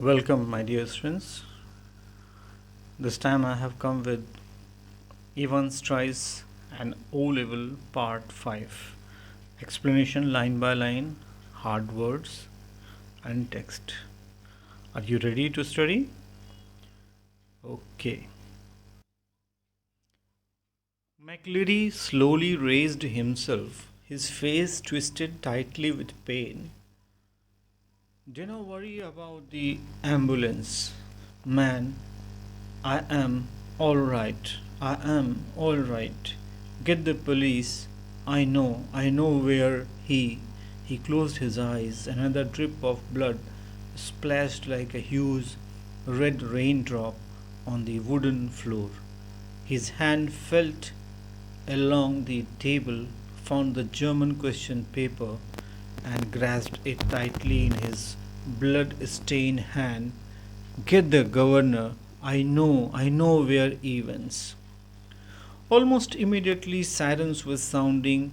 Welcome, my dear students. This time I have come with Evans Tries and O Level Part 5. Explanation line by line, hard words, and text. Are you ready to study? Okay. McLeary slowly raised himself, his face twisted tightly with pain. Do not worry about the ambulance, man. I am all right. I am all right. Get the police. I know where he. He closed his eyes. Another drip of blood splashed like a huge red raindrop on the wooden floor. His hand felt along the table, found the German question paper, and grasped it tightly in his blood stained hand. Get the governor. I know where Evans. Almost immediately, sirens were sounding.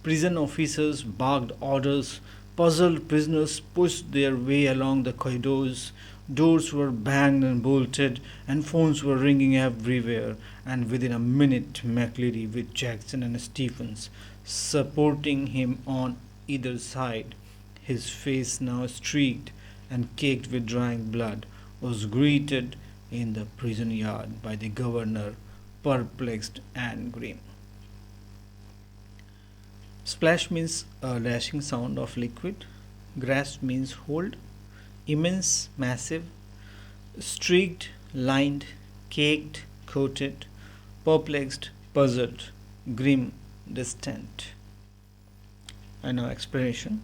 Prison officers barked orders. Puzzled prisoners pushed their way along the corridors. Doors were banged and bolted, and phones were ringing everywhere. And within a minute, McLeary, with Jackson and Stephens supporting him on either side, his face now streaked and caked with drying blood, was greeted in the prison yard by the governor, perplexed and grim. Splash means a dashing sound of liquid. Grasp means hold. Immense, massive. Streaked, lined, caked, coated. Perplexed, puzzled, grim, distant. And now explanation.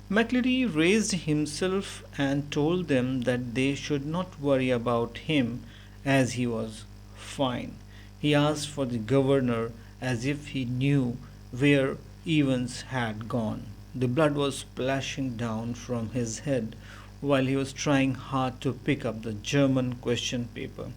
McLeary raised himself and told them that they should not worry about him as he was fine. He asked for the governor as if he knew where Evans had gone. The blood was splashing down from his head while he was trying hard to pick up the German question paper.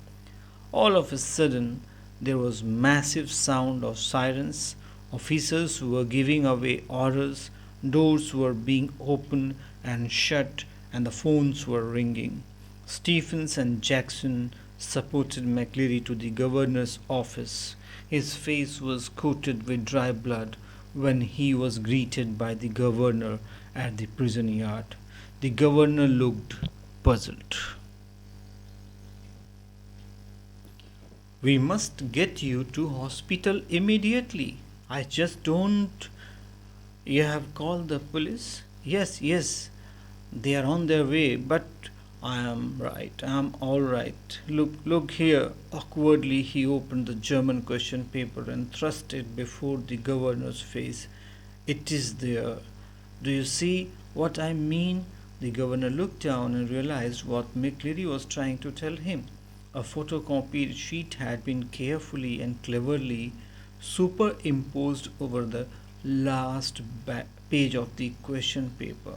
All of a sudden, there was massive sound of sirens. Officers were giving away orders. Doors were being opened and shut, and the phones were ringing. Stephens and Jackson supported McLeary to the governor's office. His face was coated with dry blood when he was greeted by the governor at the prison yard. The governor looked puzzled. We must get you to hospital immediately. I just don't. You have called the police? Yes, they are on their way, but I am right. I am all right. Look here. Awkwardly, he opened the German question paper and thrust it before the governor's face. It is there. Do you see what I mean? The governor looked down and realized what McLeary was trying to tell him. A photocopied sheet had been carefully and cleverly superimposed over the last page of the question paper.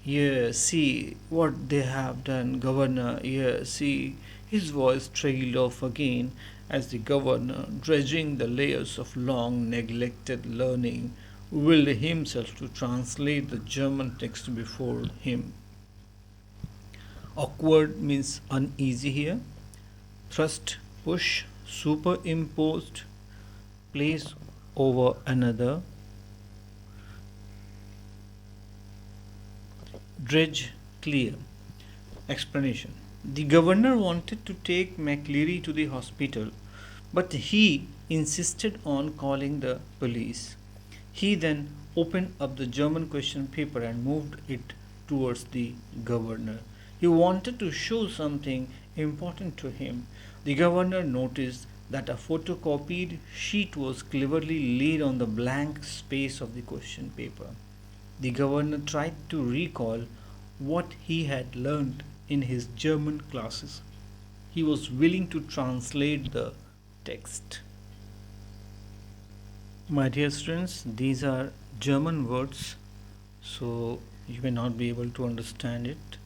Yeah, see what they have done, Governor. Yeah, see. His voice trailed off again as the governor, dredging the layers of long neglected learning, willed himself to translate the German text before him. Awkward means uneasy here. Thrust, push, superimposed, place over another. Dredge, clear. Explanation. The governor wanted to take McLeary to the hospital, but he insisted on calling the police. He then opened up the German question paper and moved it towards the governor. He wanted to show something important to him. The governor noticed that a photocopied sheet was cleverly laid on the blank space of the question paper. The governor tried to recall what he had learned in his German classes. He was willing to translate the text. My dear students, these are German words, so you may not be able to understand it.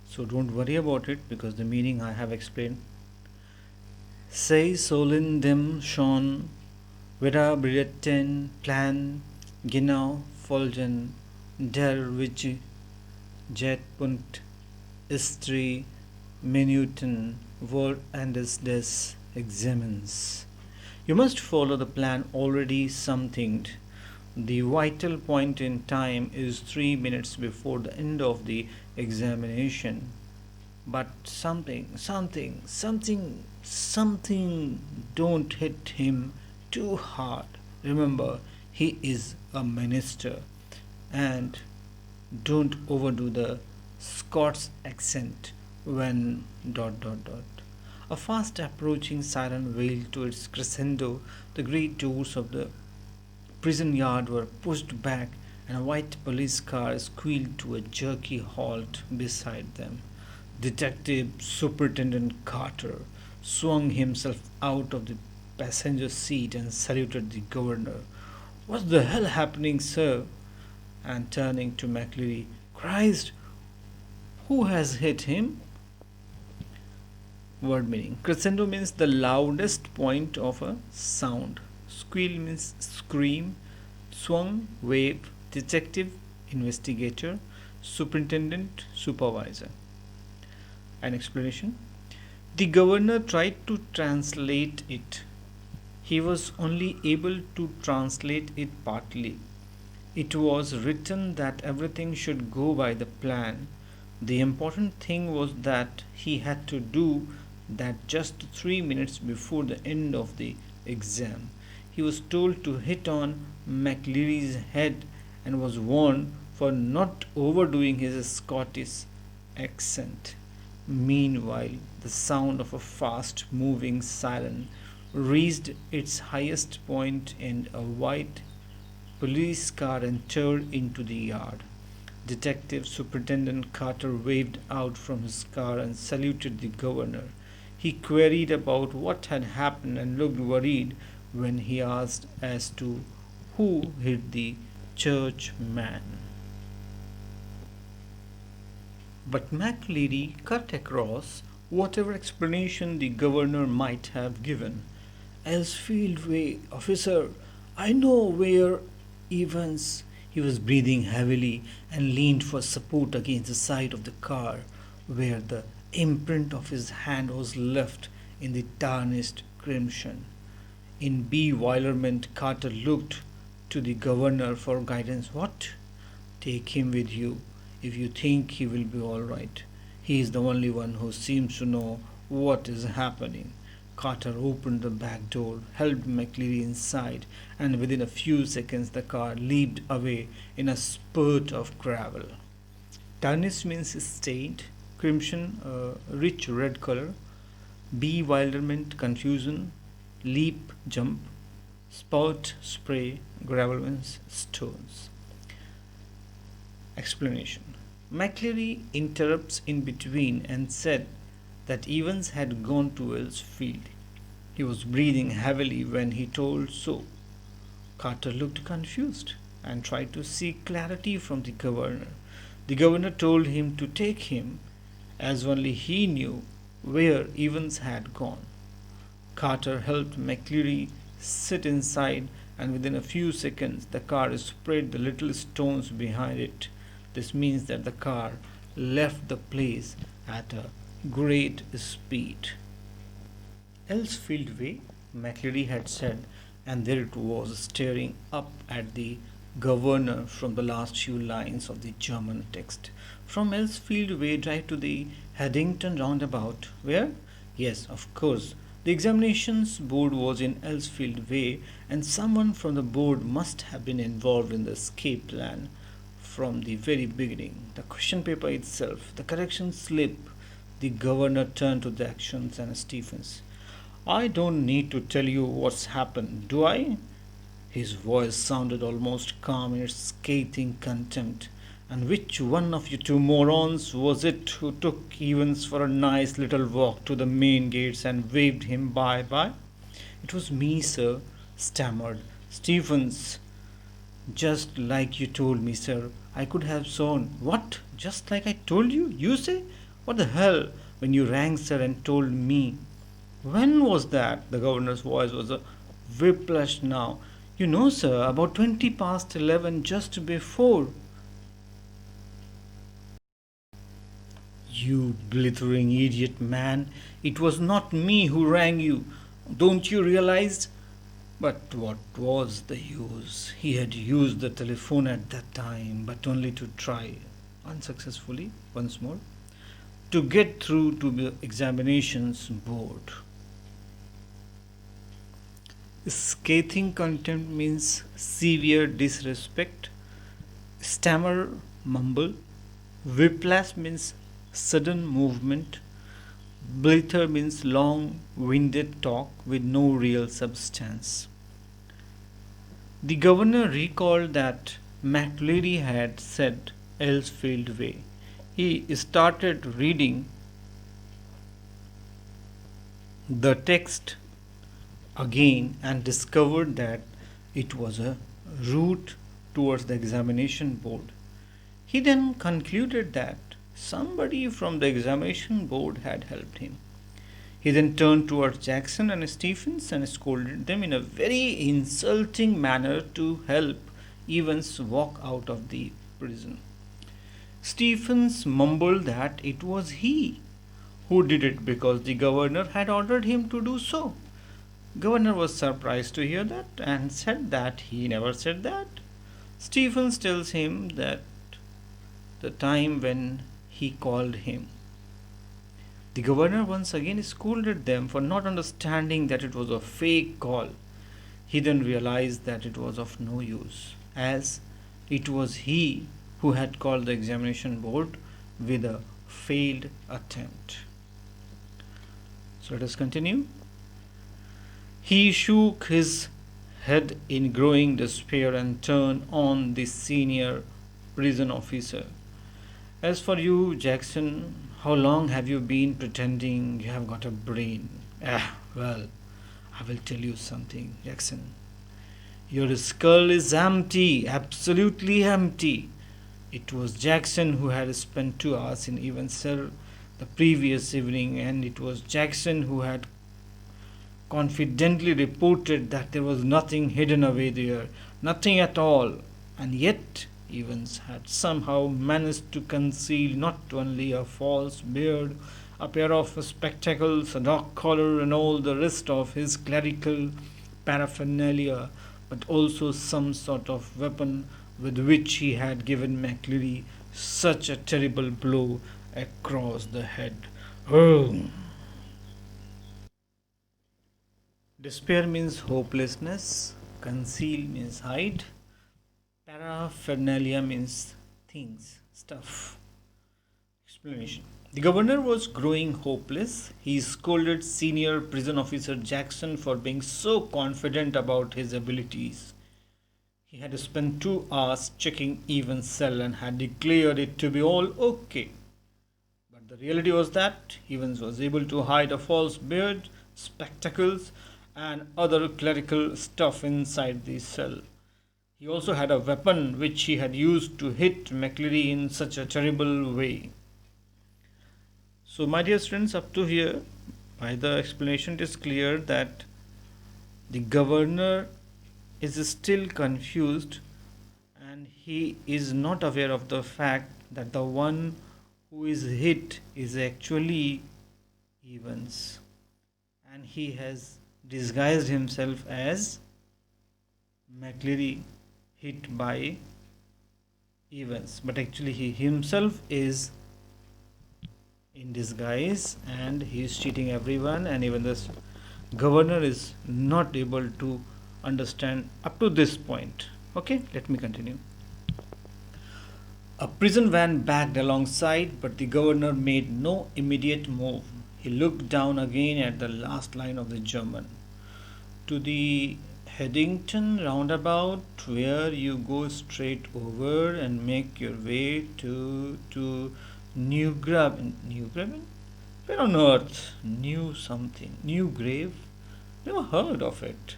So don't worry about it because the meaning I have explained. Sie sollen dem schon wieder berichten Plan genau folgen, der Jet punt istri minuten vor andes des examens. You must follow the plan already somethinged. The vital point in time is 3 minutes before the end of the examination. But something, don't hit him too hard. Remember, he is a minister. And don't overdo the Scots accent when dot dot dot. A fast approaching siren wailed to its crescendo. The great doors of the prison yard were pushed back, and a white police car squealed to a jerky halt beside them. Detective Superintendent Carter swung himself out of the passenger seat and saluted the governor. What the hell happening, sir? And turning to McLeary, Christ, who has hit him? Word meaning. Crescendo means the loudest point of a sound. Squeal means scream. Swung, wave. Detective, investigator. Superintendent, supervisor. An explanation. The governor tried to translate it. He was only able to translate it partly. It was written that everything should go by the plan. The important thing was that he had to do that just 3 minutes before the end of the exam. He was told to hit on McLeary's head and was warned for not overdoing his Scottish accent. Meanwhile, the sound of a fast moving siren reached its highest point and a white police car entered into the yard. Detective Superintendent Carter waved out from his car and saluted the governor. He queried about what had happened and looked worried when he asked as to who hit the church man. But McLeary cut across whatever explanation the governor might have given. Elsfield Way, officer, I know where Evans. He was breathing heavily and leaned for support against the side of the car, where the imprint of his hand was left in the tarnished crimson. In bewilderment, Carter looked to the governor for guidance. What? Take him with you if you think he will be all right. He is the only one who seems to know what is happening. Carter opened the back door, helped McLeary inside, and within a few seconds the car leaped away in a spurt of gravel. Tarnished means stained, crimson, rich red color, bewilderment, confusion, leap, jump, spout, spray, gravel means stones. Explanation. McLeary interrupts in between and said that Evans had gone to Wellsfield. He was breathing heavily when he told so. Carter looked confused and tried to seek clarity from the governor. The governor told him to take him, as only he knew where Evans had gone. Carter helped McLeary sit inside, and within a few seconds the car spread the little stones behind it. This means that the car left the place at a great speed. Elsfield Way, McLeary had said, and there it was staring up at the governor from the last few lines of the German text. From Elsfield Way, drive to the Haddington roundabout. Where? Yes, of course. The examinations board was in Elsfield Way, and someone from the board must have been involved in the escape plan from the very beginning. The question paper itself, the correction slip. The governor turned to the actions and Stephens. I don't need to tell you what's happened, do I? His voice sounded almost calm in its scathing contempt. And which one of you two morons was it who took Evans for a nice little walk to the main gates and waved him bye-bye? It was me, sir, stammered Stephens. Just like you told me, sir. I could have sworn. What? Just like I told you? You say? What the hell? When you rang, sir, and told me. When was that? The governor's voice was a whiplash now. You know, sir, about 20 past 11, just before. You blithering idiot man, it was not me who rang you. Don't you realize? But what was the use? He had used the telephone at that time, but only to try, unsuccessfully, once more, to get through to the examinations board. Scathing contempt means severe disrespect. Stammer, mumble. Whiplash means sudden movement. Blither means long winded talk with no real substance. The governor recalled that McLeary had said Elsfield Way. He started reading the text again and discovered that it was a route towards the examination board. He then concluded that somebody from the examination board had helped him. He then turned towards Jackson and Stephens and scolded them in a very insulting manner to help Evans walk out of the prison. Stephens mumbled that it was he who did it because the governor had ordered him to do so. Governor was surprised to hear that and said that he never said that. Stephens tells him that the time when he called him. The governor once again scolded them for not understanding that it was a fake call. He then realized that it was of no use, as it was he who had called the examination board with a failed attempt. So let us continue. He shook his head in growing despair and turned on the senior prison officer. As for you, Jackson, how long have you been pretending you have got a brain? Well, I will tell you something, Jackson. Your skull is empty, absolutely empty. It was Jackson who had spent 2 hours in Evans' cell the previous evening, and it was Jackson who had confidently reported that there was nothing hidden away there, nothing at all, and yet Evans had somehow managed to conceal not only a false beard, a pair of spectacles, a dog collar, and all the rest of his clerical paraphernalia, but also some sort of weapon with which he had given McLeary such a terrible blow across the head. Oh. Despair means hopelessness, conceal means hide, paraphernalia means things, stuff. Explanation. The governor was growing hopeless. He scolded senior prison officer Jackson for being so confident about his abilities. He had spent 2 hours checking Evans' cell and had declared it to be all okay. But the reality was that Evans was able to hide a false beard, spectacles, and other clerical stuff inside the cell. He also had a weapon which he had used to hit McLeary in such a terrible way. So, my dear students, up to here, by the explanation, it is clear that the governor is still confused and he is not aware of the fact that the one who is hit is actually Evans, and he has disguised himself as McLeary hit by Evans, but actually he himself is in disguise and he is cheating everyone, and even this governor is not able to understand up to this point. Okay, let me continue. A prison van backed alongside, but the governor made no immediate move. He looked down again at the last line of the German. To the Headington roundabout, where you go straight over and make your way to New Graven. New Graven? Where on earth? New something. New grave? Never heard of it.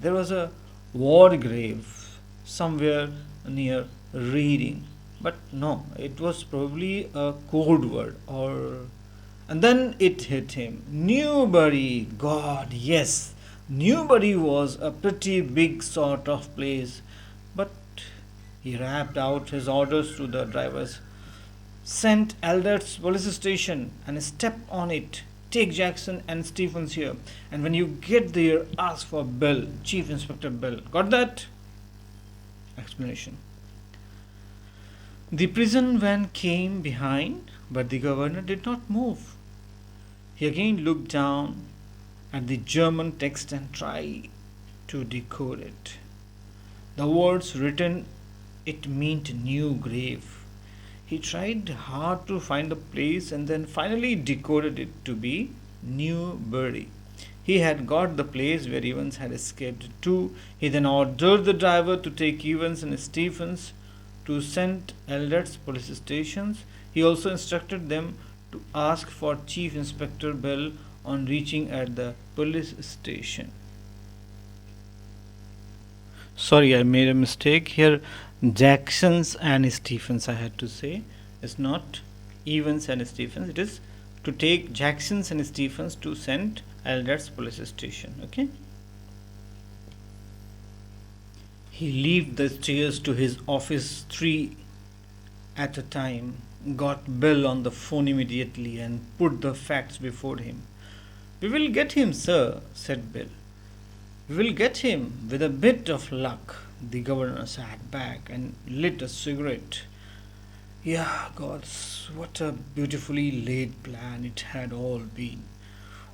There was a war grave somewhere near Reading. But no, it was probably a code word or... And then it hit him. Newbury. God, yes. Newbury was a pretty big sort of place. But he rapped out his orders to the drivers. St. Albert's police station and step on it. Take Jackson and Stephens here. And when you get there, ask for Bell, Chief Inspector Bell. Got that? Explanation. The prison van came behind, but the governor did not move. He again looked down at the German text and tried to decode it. The words written, it meant new grave. He tried hard to find the place and then finally decoded it to be Newbury. He had got the place where Evans had escaped to. He then ordered the driver to take Evans and Stephens to St. Eldred's police stations. He also instructed them to ask for Chief Inspector Bell on reaching at the police station. Sorry, I made a mistake here. Jackson's and Stephens, I had to say. It's not Evans and Stephens. It is to take Jackson's and Stephens to St. Eldred's police station. Okay. He leaped the stairs to his office, three at a time, got Bell on the phone immediately and put the facts before him. "We will get him, sir," said Bell. "We will get him with a bit of luck." The governor sat back and lit a cigarette. Yeah, gods, what a beautifully laid plan it had all been.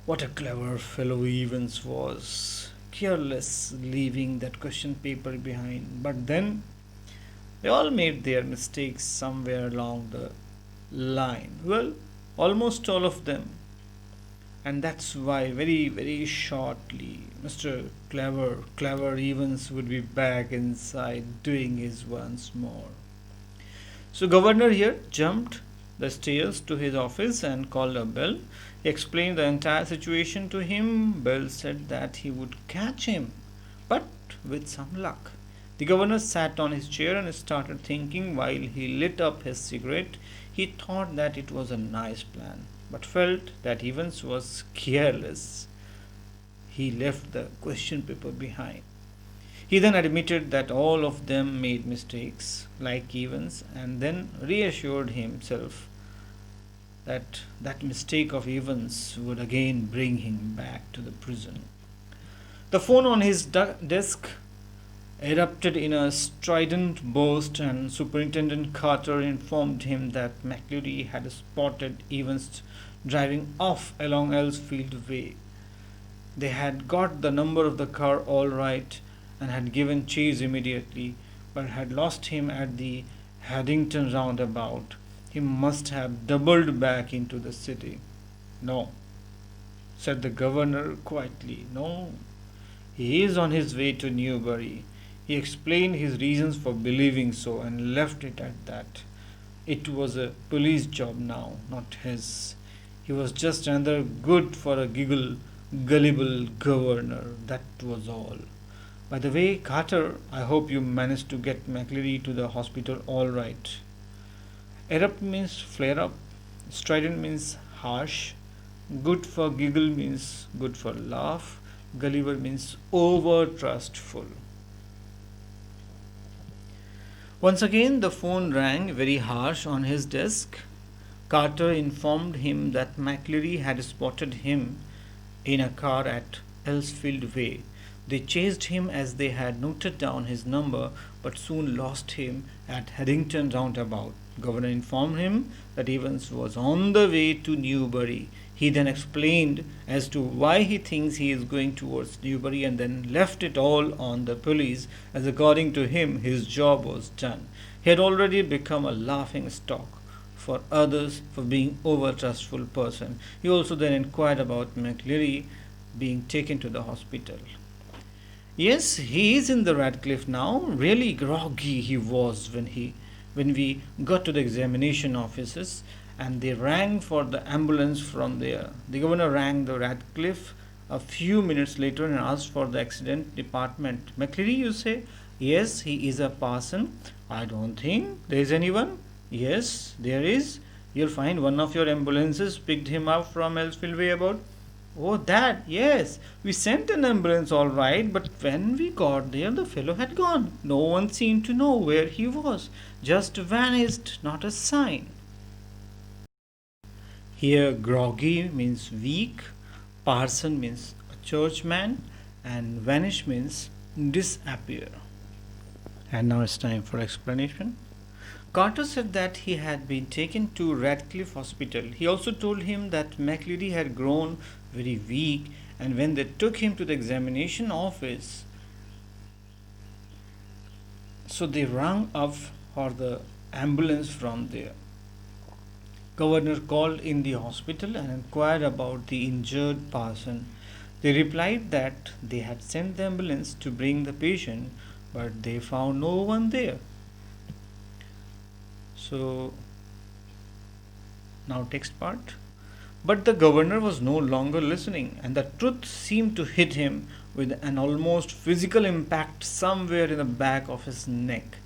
What a clever fellow Evans was. Careless, leaving that question paper behind. But then, they all made their mistakes somewhere along the line. Well, almost all of them. And that's why very, very shortly, Mr. Clever Evans would be back inside doing his once more. So Governor here jumped the stairs to his office and called a Bell. He explained the entire situation to him. Bell said that he would catch him, but with some luck. The governor sat on his chair and started thinking while he lit up his cigarette. He thought that it was a nice plan, but felt that Evans was careless. He left the question paper behind. He then admitted that all of them made mistakes, like Evans, and then reassured himself that that mistake of Evans would again bring him back to the prison. The phone on his desk erupted in a strident burst, and Superintendent Carter informed him that McCleary had spotted Evans driving off along Elsfield Way. They had got the number of the car all right and had given chase immediately, but had lost him at the Haddington roundabout. He must have doubled back into the city. "No," said the governor quietly. "No, he is on his way to Newbury." He explained his reasons for believing so and left it at that. It was a police job now, not his. He was just another good for a gullible governor. That was all. "By the way, Carter, I hope you managed to get McCleary to the hospital all right." Erupt means flare up. Strident means harsh. Good for giggle means good for laugh. Gullible means over trustful. Once again, the phone rang very harsh on his desk. Carter informed him that McCleary had spotted him in a car at Elsfield Way. They chased him as they had noted down his number, but soon lost him at Haddington roundabout. Governor informed him that Evans was on the way to Newbury. He then explained as to why he thinks he is going towards Newbury and then left it all on the police, as according to him his job was done. He had already become a laughing stock for others for being over trustful person. He also then inquired about McCleary being taken to the hospital. "Yes, he is in the Radcliffe now. Really groggy he was when we got to the examination offices, and they rang for the ambulance from there." The governor rang the Radcliffe a few minutes later and asked for the accident department. "McCleary, you say?" "Yes, he is a parson." "I don't think there is anyone." "Yes, there is. You'll find one of your ambulances picked him up from Elsfield Way about." "Oh, that, yes. We sent an ambulance all right, but when we got there, the fellow had gone. No one seemed to know where he was. Just vanished, not a sign." Here, groggy means weak, parson means a churchman, and vanish means disappear. And now it's time for explanation. Carter said that he had been taken to Radcliffe Hospital. He also told him that McLeary had grown very weak, and when they took him to the examination office, so they rang up for the ambulance from there. Governor called in the hospital and inquired about the injured parson. They replied that they had sent the ambulance to bring the patient, but they found no one there. So, now text part. But the governor was no longer listening, and the truth seemed to hit him with an almost physical impact somewhere in the back of his neck.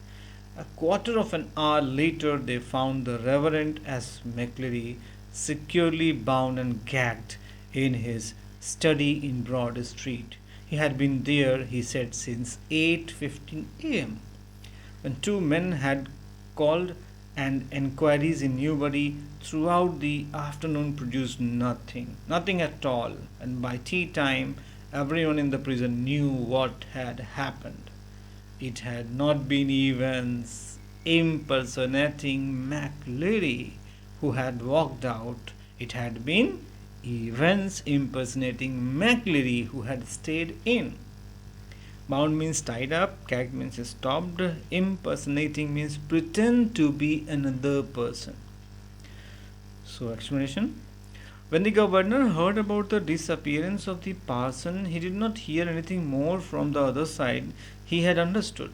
A quarter of an hour later, they found the Reverend S. McLeary securely bound and gagged in his study in Broad Street. He had been there, he said, since 8:15 a.m. When two men had called and enquiries in Newbury throughout the afternoon produced nothing at all, and by tea time everyone in the prison knew what had happened. It had not been Evans impersonating McLeary who had walked out. It had been Evans impersonating McLeary who had stayed in. Bound means tied up, gagged means stopped, impersonating means pretend to be another person. So, explanation. When the governor heard about the disappearance of the parson, he did not hear anything more from the other side. He had understood.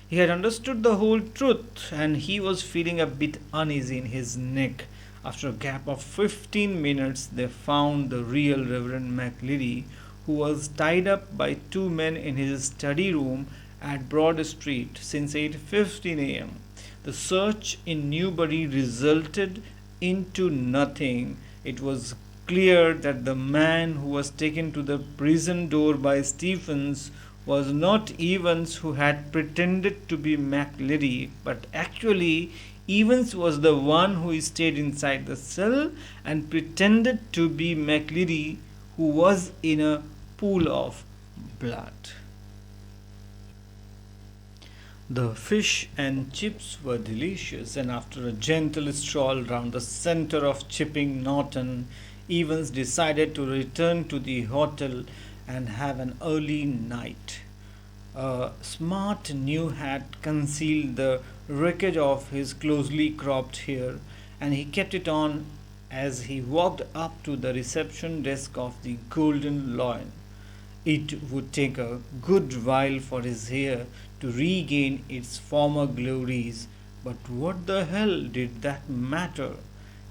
He had understood the whole truth, and he was feeling a bit uneasy in his neck. After a gap of 15 minutes, they found the real Reverend McLeary, who was tied up by two men in his study room at Broad Street since 8:15 a.m. The search in Newbury resulted into nothing. It was clear that the man who was taken to the prison door by Stephens was not Evans, who had pretended to be McLeary, but actually Evans was the one who stayed inside the cell and pretended to be McLeary, who was in a pool of blood. The fish and chips were delicious, and after a gentle stroll round the center of Chipping Norton, Evans decided to return to the hotel and have an early night. A smart new hat concealed the wreckage of his closely cropped hair, and he kept it on as he walked up to the reception desk of the Golden Lion. It would take a good while for his hair to regain its former glories, but what the hell did that matter?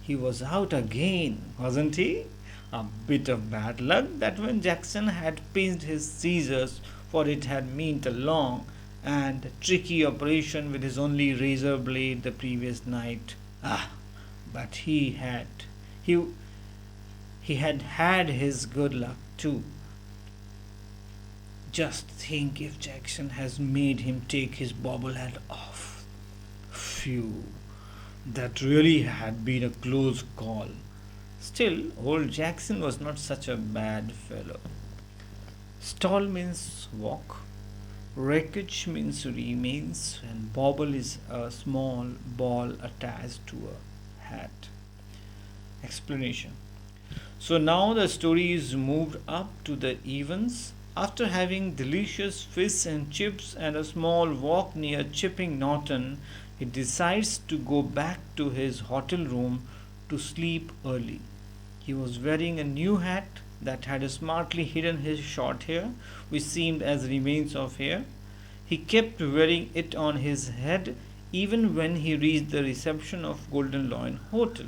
He was out again, wasn't he? A bit of bad luck that when Jackson had pinched his scissors, for it had meant a long and tricky operation with his only razor blade the previous night. But he had had his good luck too. Just think if Jackson has made him take his bobblehead off. Phew, that really had been a close call. Still, old Jackson was not such a bad fellow. Stall means walk, wreckage means remains, and bobble is a small ball attached to a hat. Explanation. So now the story is moved up to the Evans. After having delicious fish and chips and a small walk near Chipping Norton, he decides to go back to his hotel room to sleep early. He was wearing a new hat that had smartly hidden his short hair, which seemed as remains of hair. He kept wearing it on his head even when he reached the reception of Golden Lion Hotel.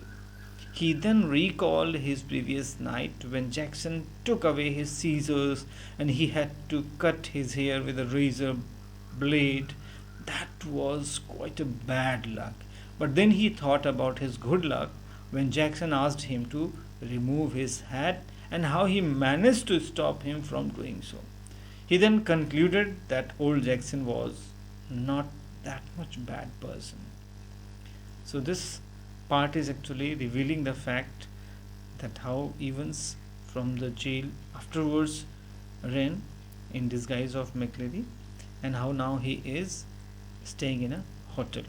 He then recalled his previous night when Jackson took away his scissors and he had to cut his hair with a razor blade. That was quite a bad luck. But then he thought about his good luck when Jackson asked him to remove his hat and how he managed to stop him from doing so. He then concluded that old Jackson was not that much bad person. So this part is actually revealing the fact that how Evans from the jail afterwards ran in disguise of McCleary, and how now he is staying in a hotel.